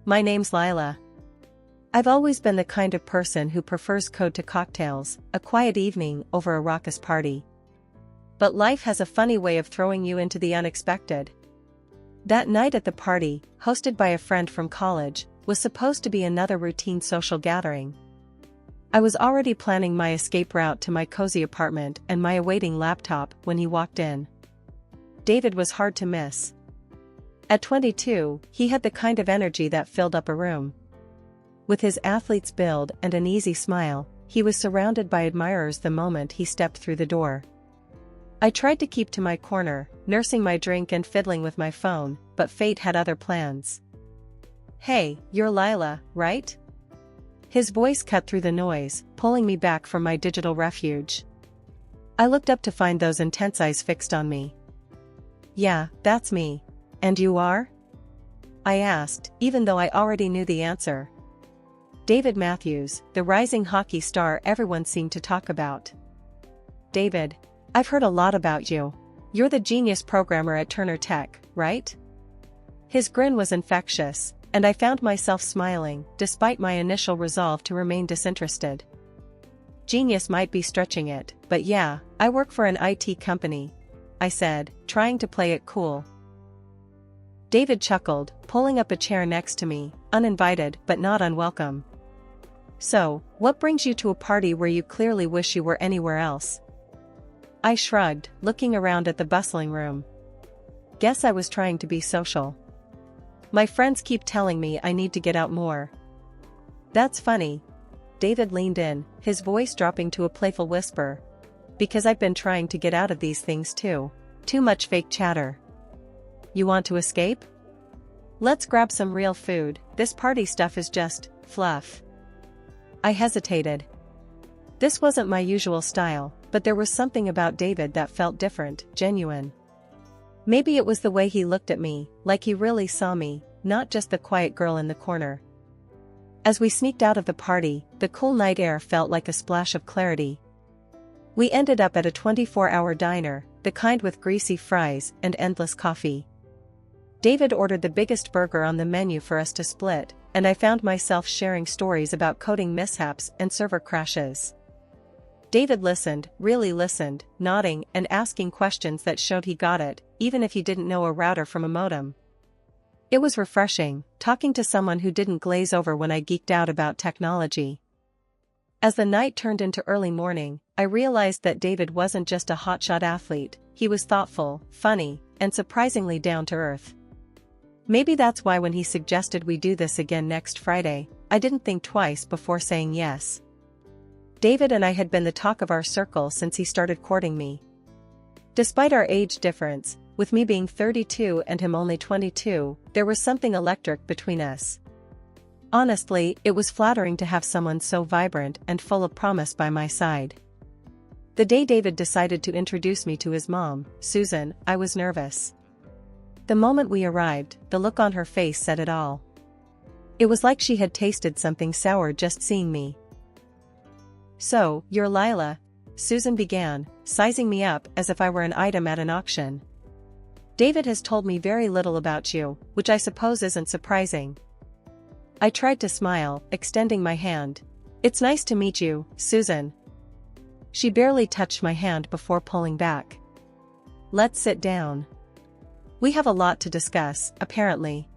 My name's Lila. I've always been the kind of person who prefers code to cocktails, a quiet evening over a raucous party. But life has a funny way of throwing you into the unexpected. That night at the party, hosted by a friend from college, was supposed to be another routine social gathering. I was already planning my escape route to my cozy apartment and my awaiting laptop when he walked in. David was hard to miss. At 22, he had the kind of energy that filled up a room. With his athlete's build and an easy smile, he was surrounded by admirers the moment he stepped through the door. I tried to keep to my corner, nursing my drink and fiddling with my phone, but fate had other plans. "Hey, you're Lila, right?" His voice cut through the noise, pulling me back from my digital refuge. I looked up to find those intense eyes fixed on me. "Yeah, that's me. And you are?" I asked, even though I already knew the answer. "David Matthews, the rising hockey star everyone seemed to talk about." "David, I've heard a lot about you. You're the genius programmer at Turner Tech, right?" His grin was infectious, and I found myself smiling, despite my initial resolve to remain disinterested. "Genius might be stretching it, but yeah, I work for an IT company," I said, trying to play it cool. David chuckled, pulling up a chair next to me, uninvited but not unwelcome. "So, what brings you to a party where you clearly wish you were anywhere else?" I shrugged, looking around at the bustling room. "Guess I was trying to be social. My friends keep telling me I need to get out more." "That's funny." David leaned in, his voice dropping to a playful whisper. "Because I've been trying to get out of these things too. Too much fake chatter." "You want to escape? Let's grab some real food, this party stuff is just fluff." I hesitated. This wasn't my usual style, but there was something about David that felt different, genuine. Maybe it was the way he looked at me, like he really saw me, not just the quiet girl in the corner. As we sneaked out of the party, the cool night air felt like a splash of clarity. We ended up at a 24-hour diner, the kind with greasy fries and endless coffee. David ordered the biggest burger on the menu for us to split, and I found myself sharing stories about coding mishaps and server crashes. David listened, really listened, nodding and asking questions that showed he got it, even if he didn't know a router from a modem. It was refreshing, talking to someone who didn't glaze over when I geeked out about technology. As the night turned into early morning, I realized that David wasn't just a hotshot athlete, he was thoughtful, funny, and surprisingly down to earth. Maybe that's why when he suggested we do this again next Friday, I didn't think twice before saying yes. David and I had been the talk of our circle since he started courting me. Despite our age difference, with me being 32 and him only 22, there was something electric between us. Honestly, it was flattering to have someone so vibrant and full of promise by my side. The day David decided to introduce me to his mom, Susan, I was nervous. The moment we arrived, the look on her face said it all. It was like she had tasted something sour just seeing me. "So, you're Lila," Susan began, sizing me up as if I were an item at an auction. "David has told me very little about you, which I suppose isn't surprising." I tried to smile, extending my hand. "It's nice to meet you, Susan." She barely touched my hand before pulling back. "Let's sit down. We have a lot to discuss, apparently."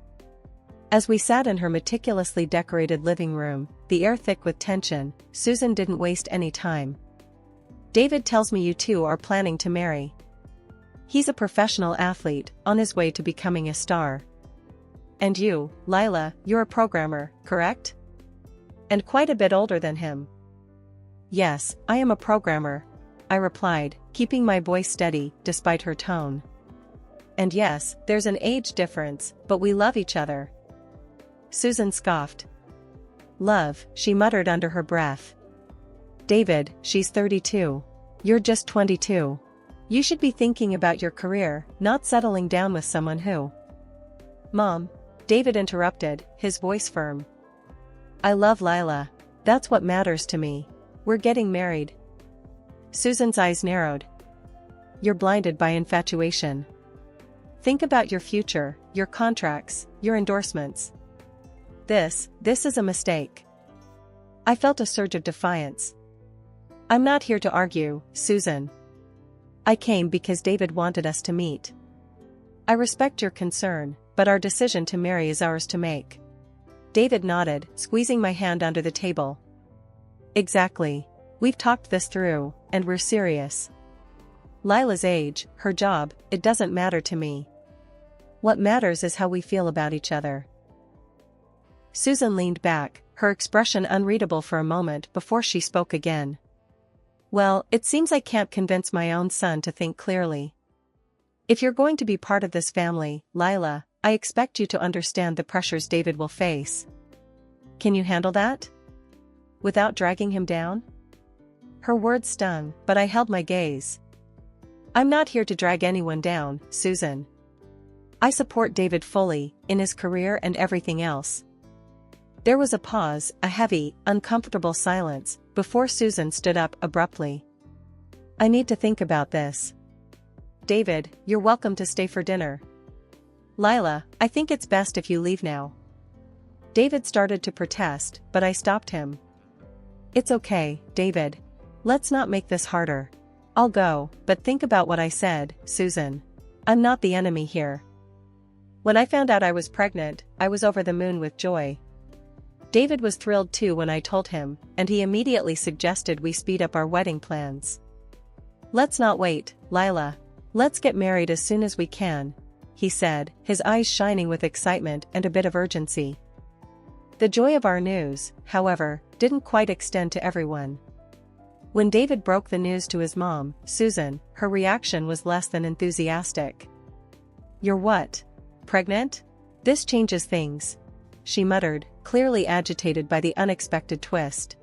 As we sat in her meticulously decorated living room, the air thick with tension, Susan didn't waste any time. "David tells me you two are planning to marry. He's a professional athlete, on his way to becoming a star. And you, Lila, you're a programmer, correct? And quite a bit older than him." "Yes, I am a programmer," I replied, keeping my voice steady, despite her tone. "And yes, there's an age difference, but we love each other." Susan scoffed. "Love," she muttered under her breath. "David, she's 32. You're just 22. You should be thinking about your career, not settling down with someone who—" "Mom," David interrupted, his voice firm. "I love Lila. That's what matters to me. We're getting married." Susan's eyes narrowed. "You're blinded by infatuation. Think about your future, your contracts, your endorsements." This is a mistake. I felt a surge of defiance. I'm not here to argue, Susan. I came because David wanted us to meet. I respect your concern, but our decision to marry is ours to make. David nodded, squeezing my hand under the table. Exactly. We've talked this through, and we're serious. Lila's age, her job, it doesn't matter to me. What matters is how we feel about each other. Susan leaned back, her expression unreadable for a moment before she spoke again. Well, it seems I can't convince my own son to think clearly. If you're going to be part of this family, Lila, I expect you to understand the pressures David will face. Can you handle that? Without dragging him down? Her words stung, but I held my gaze. I'm not here to drag anyone down, Susan. I support David fully, in his career and everything else. There was a pause, a heavy, uncomfortable silence, before Susan stood up abruptly. I need to think about this. David, you're welcome to stay for dinner. Lila, I think it's best if you leave now. David started to protest, but I stopped him. It's okay, David. Let's not make this harder. I'll go, but think about what I said, Susan. I'm not the enemy here. When I found out I was pregnant, I was over the moon with joy. David was thrilled too when I told him, and he immediately suggested we speed up our wedding plans. Let's not wait, Lila. Let's get married as soon as we can, he said, his eyes shining with excitement and a bit of urgency. The joy of our news, however, didn't quite extend to everyone. When David broke the news to his mom, Susan, her reaction was less than enthusiastic. You're what? Pregnant? This changes things, she muttered, clearly agitated by the unexpected twist.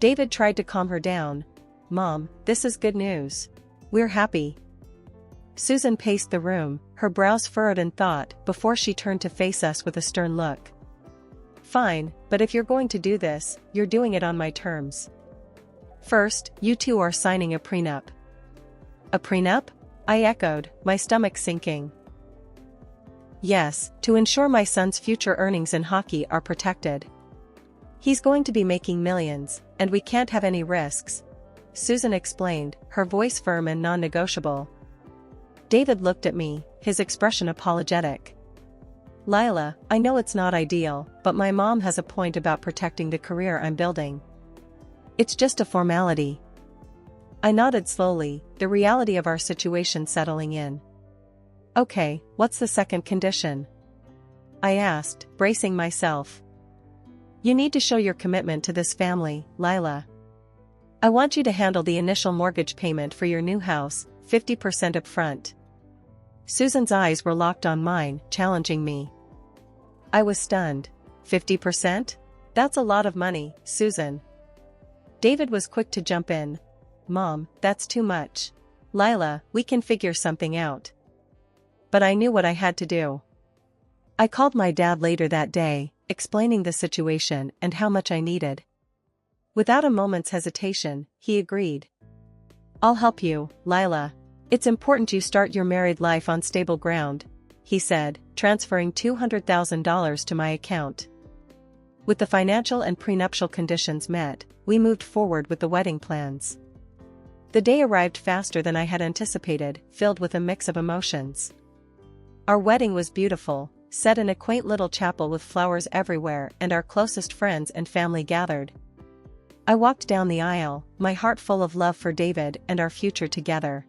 David tried to calm her down. Mom, this is good news. We're happy. Susan paced the room, her brows furrowed in thought before she turned to face us with a stern look. Fine, but if you're going to do this, you're doing it on my terms. First, you two are signing a prenup. A prenup? I echoed, my stomach sinking. Yes, to ensure my son's future earnings in hockey are protected. He's going to be making millions, and we can't have any risks, Susan explained, her voice firm and non-negotiable. David looked at me, his expression apologetic. Lila, I know it's not ideal, but my mom has a point about protecting the career I'm building. It's just a formality. I nodded slowly, the reality of our situation settling in. Okay, what's the second condition? I asked, bracing myself. You need to show your commitment to this family, Lila. I want you to handle the initial mortgage payment for your new house, 50% up front. Susan's eyes were locked on mine, challenging me. I was stunned. 50%? That's a lot of money, Susan. David was quick to jump in. Mom, that's too much. Lila, we can figure something out. But I knew what I had to do. I called my dad later that day, explaining the situation and how much I needed. Without a moment's hesitation, he agreed. I'll help you, Lila. It's important you start your married life on stable ground, he said, transferring $200,000 to my account. With the financial and prenuptial conditions met, we moved forward with the wedding plans. The day arrived faster than I had anticipated, filled with a mix of emotions. Our wedding was beautiful, set in a quaint little chapel with flowers everywhere, and our closest friends and family gathered. I walked down the aisle, my heart full of love for David and our future together.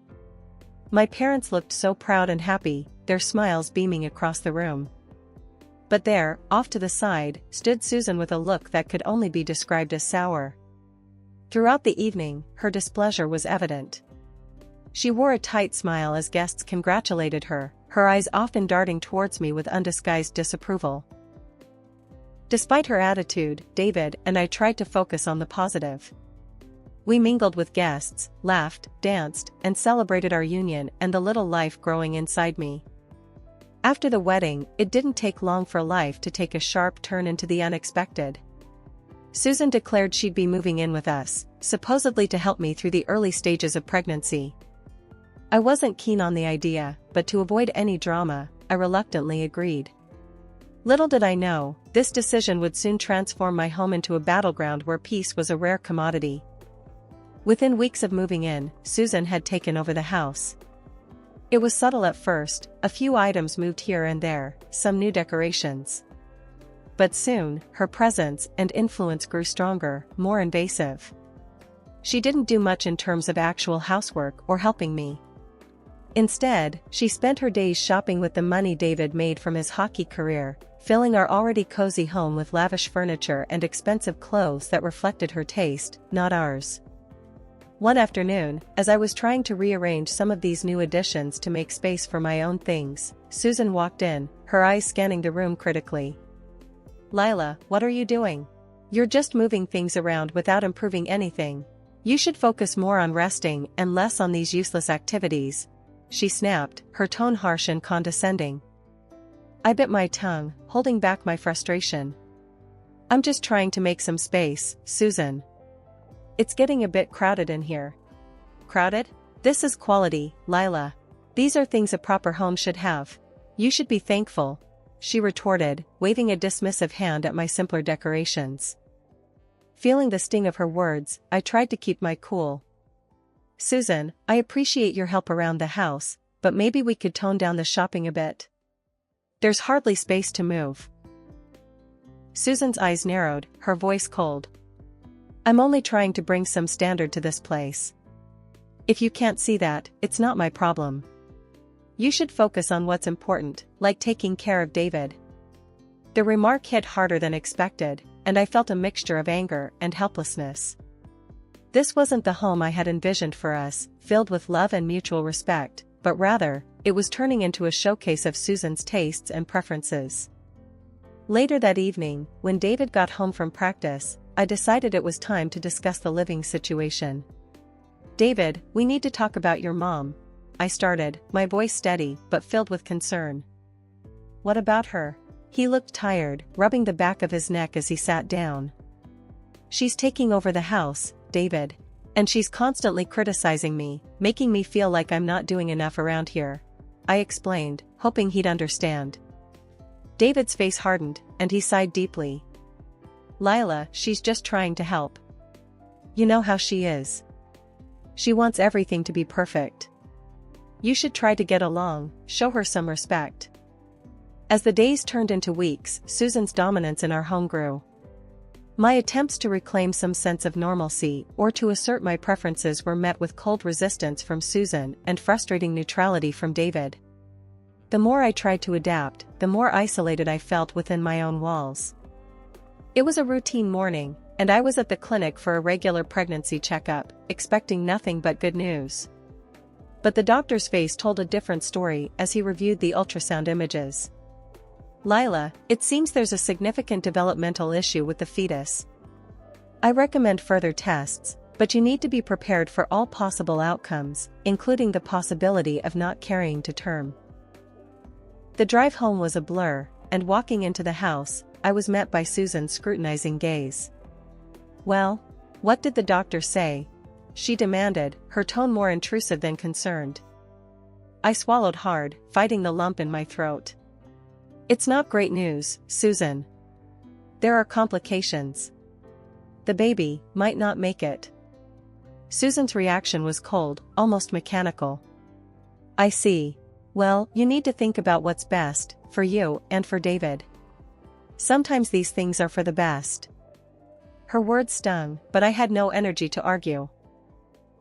My parents looked so proud and happy, their smiles beaming across the room. But there, off to the side, stood Susan with a look that could only be described as sour. Throughout the evening, her displeasure was evident. She wore a tight smile as guests congratulated her, her eyes often darting towards me with undisguised disapproval. Despite her attitude, David and I tried to focus on the positive. We mingled with guests, laughed, danced, and celebrated our union and the little life growing inside me. After the wedding, it didn't take long for life to take a sharp turn into the unexpected. Susan declared she'd be moving in with us, supposedly to help me through the early stages of pregnancy. I wasn't keen on the idea, but to avoid any drama, I reluctantly agreed. Little did I know, this decision would soon transform my home into a battleground where peace was a rare commodity. Within weeks of moving in, Susan had taken over the house. It was subtle at first, a few items moved here and there, some new decorations. But soon, her presence and influence grew stronger, more invasive. She didn't do much in terms of actual housework or helping me. Instead, she spent her days shopping with the money David made from his hockey career, filling our already cozy home with lavish furniture and expensive clothes that reflected her taste, not ours. One afternoon, as I was trying to rearrange some of these new additions to make space for my own things, Susan walked in, her eyes scanning the room critically. "Lila, what are you doing? You're just moving things around without improving anything. You should focus more on resting and less on these useless activities," she snapped, her tone harsh and condescending. I bit my tongue, holding back my frustration. "I'm just trying to make some space, Susan. It's getting a bit crowded in here." "Crowded? This is quality, Lila. These are things a proper home should have. You should be thankful," she retorted, waving a dismissive hand at my simpler decorations. Feeling the sting of her words, I tried to keep my cool. "Susan, I appreciate your help around the house, but maybe we could tone down the shopping a bit. There's hardly space to move." Susan's eyes narrowed, her voice cold. "I'm only trying to bring some standard to this place. If you can't see that, it's not my problem. You should focus on what's important, like taking care of David." The remark hit harder than expected, and I felt a mixture of anger and helplessness. This wasn't the home I had envisioned for us, filled with love and mutual respect, but rather, it was turning into a showcase of Susan's tastes and preferences. Later that evening, when David got home from practice, I decided it was time to discuss the living situation. "David, we need to talk about your mom," I started, my voice steady but filled with concern. "What about her?" He looked tired, rubbing the back of his neck as he sat down. "She's taking over the house, David. And she's constantly criticizing me, making me feel like I'm not doing enough around here," I explained, hoping he'd understand. David's face hardened, and he sighed deeply. "Lila, she's just trying to help. You know how she is. She wants everything to be perfect. You should try to get along, show her some respect." As the days turned into weeks, Susan's dominance in our home grew. My attempts to reclaim some sense of normalcy or to assert my preferences were met with cold resistance from Susan and frustrating neutrality from David. The more I tried to adapt, the more isolated I felt within my own walls. It was a routine morning, and I was at the clinic for a regular pregnancy checkup, expecting nothing but good news. But the doctor's face told a different story as he reviewed the ultrasound images. "Lila, it seems there's a significant developmental issue with the fetus. I recommend further tests, but you need to be prepared for all possible outcomes, including the possibility of not carrying to term." The drive home was a blur, and walking into the house, I was met by Susan's scrutinizing gaze. "Well, what did the doctor say?" she demanded, her tone more intrusive than concerned. I swallowed hard, fighting the lump in my throat. "It's not great news, Susan. There are complications. The baby might not make it." Susan's reaction was cold, almost mechanical. "I see. Well, you need to think about what's best, for you and for David. Sometimes these things are for the best." Her words stung, but I had no energy to argue.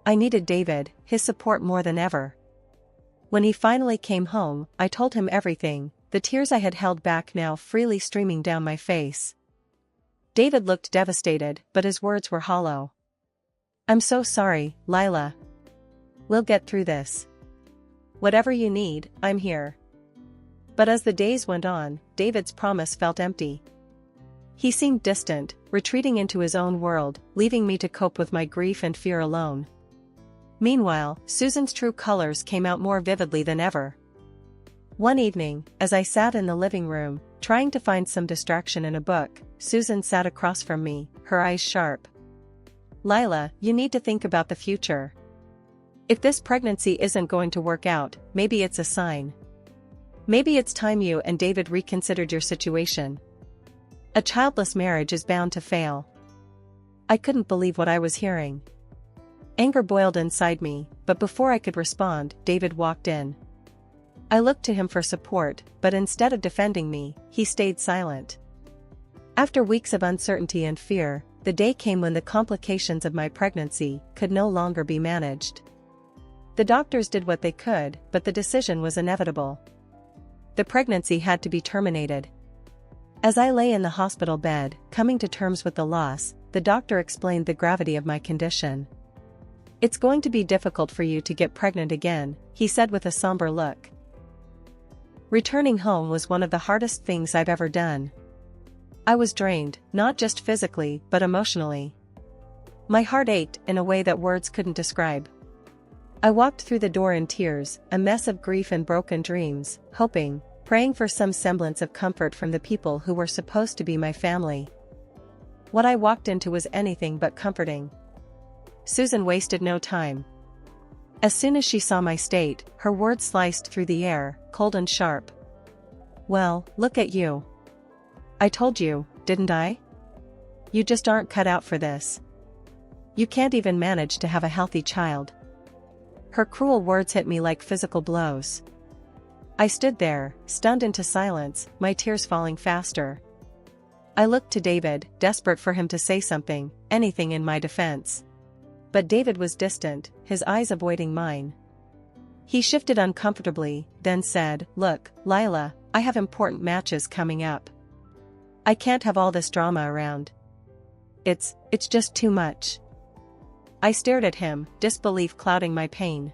I needed David, his support more than ever. When he finally came home, I told him everything, the tears I had held back now freely streaming down my face. David looked devastated, but his words were hollow. "I'm so sorry, Lila. We'll get through this. Whatever you need, I'm here." But as the days went on, David's promise felt empty. He seemed distant, retreating into his own world, leaving me to cope with my grief and fear alone. Meanwhile, Susan's true colors came out more vividly than ever. One evening, as I sat in the living room, trying to find some distraction in a book, Susan sat across from me, her eyes sharp. "Lila, you need to think about the future. If this pregnancy isn't going to work out, maybe it's a sign. Maybe it's time you and David reconsidered your situation. A childless marriage is bound to fail. I couldn't believe what I was hearing. Anger boiled inside me, but before I could respond, David walked in. I looked to him for support, but instead of defending me, he stayed silent. After weeks of uncertainty and fear, the day came when the complications of my pregnancy could no longer be managed. The doctors did what they could, but the decision was inevitable. The pregnancy had to be terminated. As I lay in the hospital bed, coming to terms with the loss, the doctor explained the gravity of my condition. "It's going to be difficult for you to get pregnant again," he said with a somber look. Returning home was one of the hardest things I've ever done. I was drained, not just physically, but emotionally. My heart ached in a way that words couldn't describe. I walked through the door in tears, a mess of grief and broken dreams, hoping, praying for some semblance of comfort from the people who were supposed to be my family. What I walked into was anything but comforting. Susan wasted no time. As soon as she saw my state, her words sliced through the air, cold and sharp. "Well, look at you. I told you, didn't I? You just aren't cut out for this. You can't even manage to have a healthy child." Her cruel words hit me like physical blows. I stood there, stunned into silence, my tears falling faster. I looked to David, desperate for him to say something, anything in my defense. But David was distant, his eyes avoiding mine. He shifted uncomfortably, then said, "Look, Lila, I have important matches coming up. I can't have all this drama around. It's just too much." I stared at him, disbelief clouding my pain.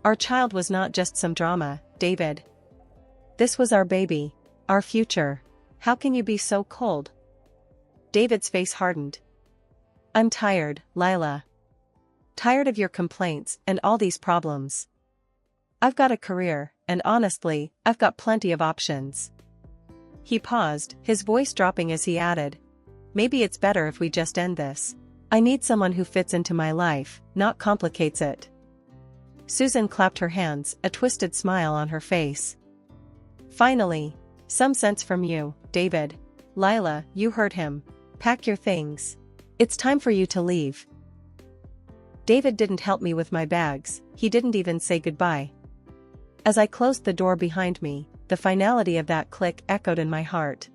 Our child was not just some drama, David. This was our baby, our future. How can you be so cold? David's face hardened. "I'm tired, Lila. Tired of your complaints and all these problems. I've got a career, and honestly, I've got plenty of options." He paused, his voice dropping as he added, "Maybe it's better if we just end this. I need someone who fits into my life, not complicates it." Susan clapped her hands, a twisted smile on her face. "Finally, some sense from you, David. Lila, you heard him. Pack your things. It's time for you to leave." David didn't help me with my bags, he didn't even say goodbye. As I closed the door behind me, the finality of that click echoed in my heart.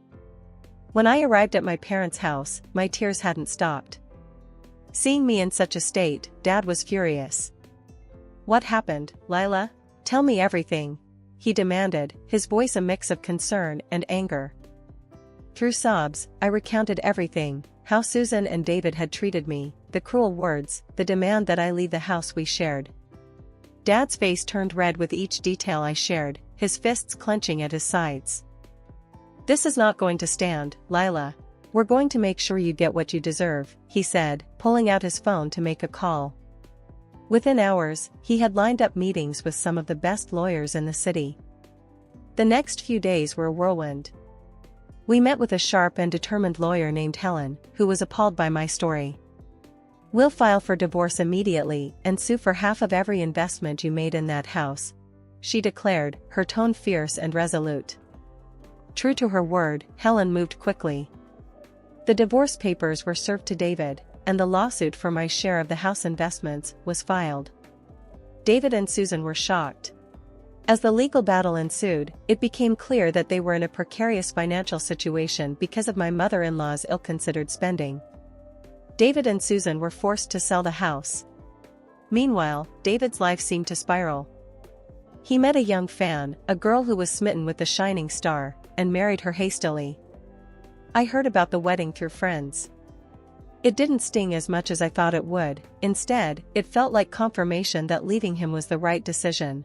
When I arrived at my parents' house, my tears hadn't stopped. Seeing me in such a state, Dad was furious. "What happened, Lila? Tell me everything," he demanded, his voice a mix of concern and anger. Through sobs, I recounted everything, how Susan and David had treated me, the cruel words, the demand that I leave the house we shared. Dad's face turned red with each detail I shared, his fists clenching at his sides. "This is not going to stand, Lila. We're going to make sure you get what you deserve," he said, pulling out his phone to make a call. Within hours, he had lined up meetings with some of the best lawyers in the city. The next few days were a whirlwind. We met with a sharp and determined lawyer named Helen, who was appalled by my story. "We'll file for divorce immediately and sue for half of every investment you made in that house," she declared, her tone fierce and resolute. True to her word, Helen moved quickly. The divorce papers were served to David, and the lawsuit for my share of the house investments was filed. David and Susan were shocked. As the legal battle ensued, it became clear that they were in a precarious financial situation because of my mother-in-law's ill-considered spending. David and Susan were forced to sell the house. Meanwhile, David's life seemed to spiral. He met a young fan, a girl who was smitten with the shining star, and married her hastily. I heard about the wedding through friends. It didn't sting as much as I thought it would, instead, it felt like confirmation that leaving him was the right decision.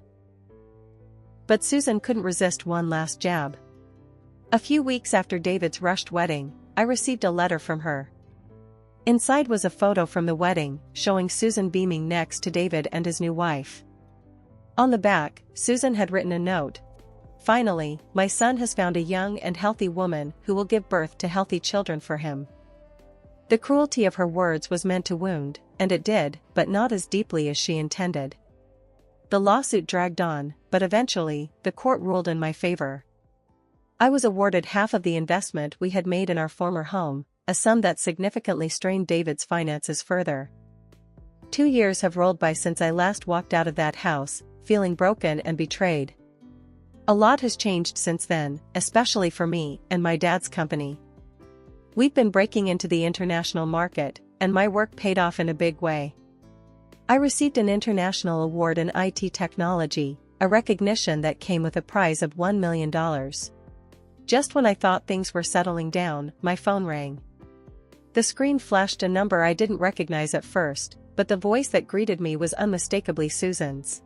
But Susan couldn't resist one last jab. A few weeks after David's rushed wedding, I received a letter from her. Inside was a photo from the wedding, showing Susan beaming next to David and his new wife. On the back, Susan had written a note. "Finally, my son has found a young and healthy woman who will give birth to healthy children for him." The cruelty of her words was meant to wound, and it did, but not as deeply as she intended. The lawsuit dragged on, but eventually, the court ruled in my favor. I was awarded half of the investment we had made in our former home, a sum that significantly strained David's finances further. 2 years have rolled by since I last walked out of that house, feeling broken and betrayed. A lot has changed since then, especially for me and my dad's company. We've been breaking into the international market, and my work paid off in a big way. I received an international award in IT technology, a recognition that came with a prize of $1 million. Just when I thought things were settling down, my phone rang. The screen flashed a number I didn't recognize at first, but the voice that greeted me was unmistakably Susan's.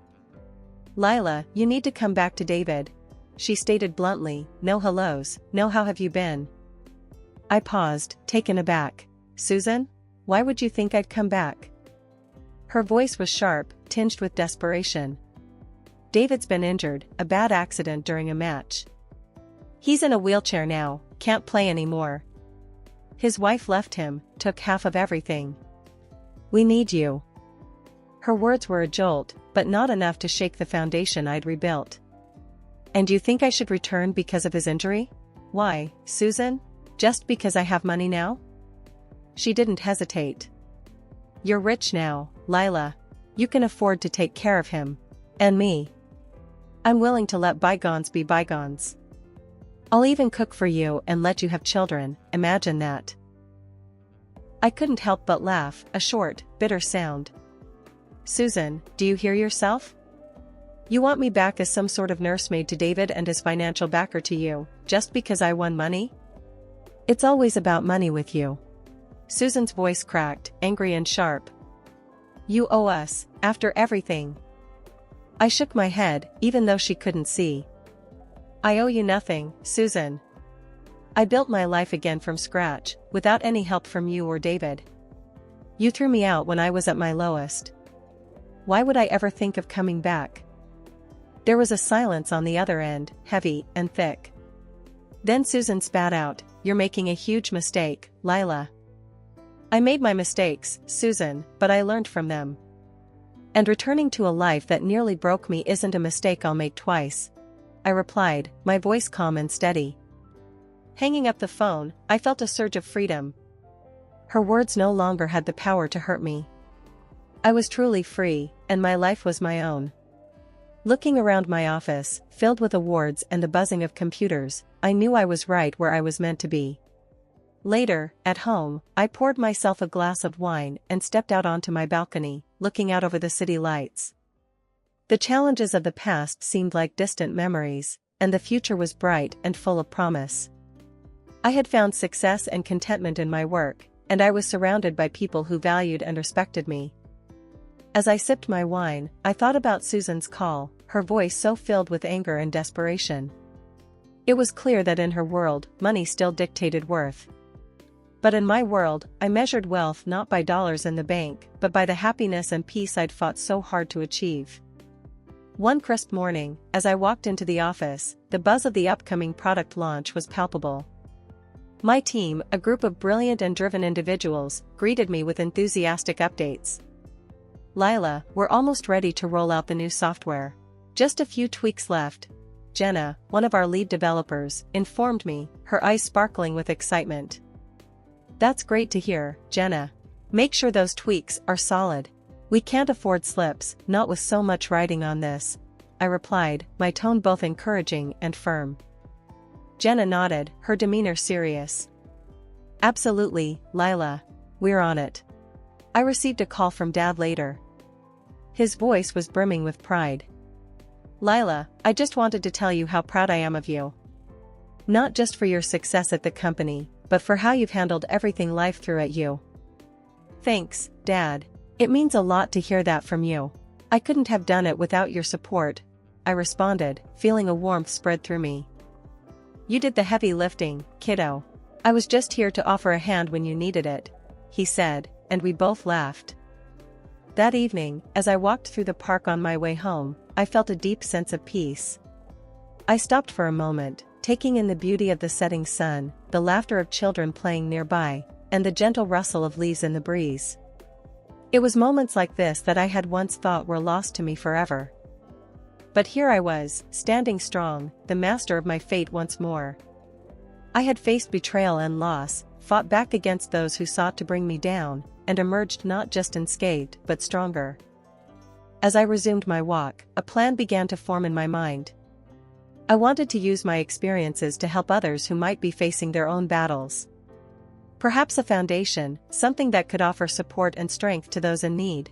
"Lila, you need to come back to David," she stated bluntly. "No hellos, no how have you been?" I paused, taken aback. "Susan? Why would you think I'd come back?" Her voice was sharp, tinged with desperation. "David's been injured, a bad accident during a match. He's in a wheelchair now, can't play anymore. His wife left him, took half of everything. We need you." Her words were a jolt, but not enough to shake the foundation I'd rebuilt. "And you think I should return because of his injury? Why, Susan? Just because I have money now?" She didn't hesitate. "You're rich now, Lila. You can afford to take care of him. And me. I'm willing to let bygones be bygones. I'll even cook for you and let you have children, imagine that." I couldn't help but laugh, a short, bitter sound. "Susan, do you hear yourself? You want me back as some sort of nursemaid to David and his financial backer to you, just because I won money? It's always about money with you." Susan's voice cracked, angry and sharp. "You owe us, after everything." I shook my head, even though she couldn't see. "I owe you nothing, Susan. I built my life again from scratch, without any help from you or David. You threw me out when I was at my lowest. Why would I ever think of coming back?" There was a silence on the other end, heavy and thick. Then Susan spat out, "You're making a huge mistake, Lila." "I made my mistakes, Susan, but I learned from them. And returning to a life that nearly broke me isn't a mistake I'll make twice," I replied, my voice calm and steady. Hanging up the phone, I felt a surge of freedom. Her words no longer had the power to hurt me. I was truly free, and my life was my own. Looking around my office, filled with awards and the buzzing of computers, I knew I was right where I was meant to be. Later, at home, I poured myself a glass of wine and stepped out onto my balcony, looking out over the city lights. The challenges of the past seemed like distant memories, and the future was bright and full of promise. I had found success and contentment in my work, and I was surrounded by people who valued and respected me. As I sipped my wine, I thought about Susan's call, her voice so filled with anger and desperation. It was clear that in her world, money still dictated worth. But in my world, I measured wealth not by dollars in the bank, but by the happiness and peace I'd fought so hard to achieve. One crisp morning, as I walked into the office, the buzz of the upcoming product launch was palpable. My team, a group of brilliant and driven individuals, greeted me with enthusiastic updates. "Lila, we're almost ready to roll out the new software. Just a few tweaks left," Jenna, one of our lead developers, informed me, her eyes sparkling with excitement. "That's great to hear, Jenna. Make sure those tweaks are solid. We can't afford slips, not with so much riding on this," I replied, my tone both encouraging and firm. Jenna nodded, her demeanor serious. "Absolutely, Lila. We're on it." I received a call from Dad later. His voice was brimming with pride. "Lila, I just wanted to tell you how proud I am of you. Not just for your success at the company, but for how you've handled everything life threw at you." "Thanks, Dad. It means a lot to hear that from you. I couldn't have done it without your support," I responded, feeling a warmth spread through me. "You did the heavy lifting, kiddo. I was just here to offer a hand when you needed it," he said, and we both laughed. That evening, as I walked through the park on my way home, I felt a deep sense of peace. I stopped for a moment, taking in the beauty of the setting sun, the laughter of children playing nearby, and the gentle rustle of leaves in the breeze. It was moments like this that I had once thought were lost to me forever. But here I was, standing strong, the master of my fate once more. I had faced betrayal and loss, fought back against those who sought to bring me down, and emerged not just unscathed but stronger. As I resumed my walk, a plan began to form in my mind. I wanted to use my experiences to help others who might be facing their own battles. Perhaps a foundation, something that could offer support and strength to those in need.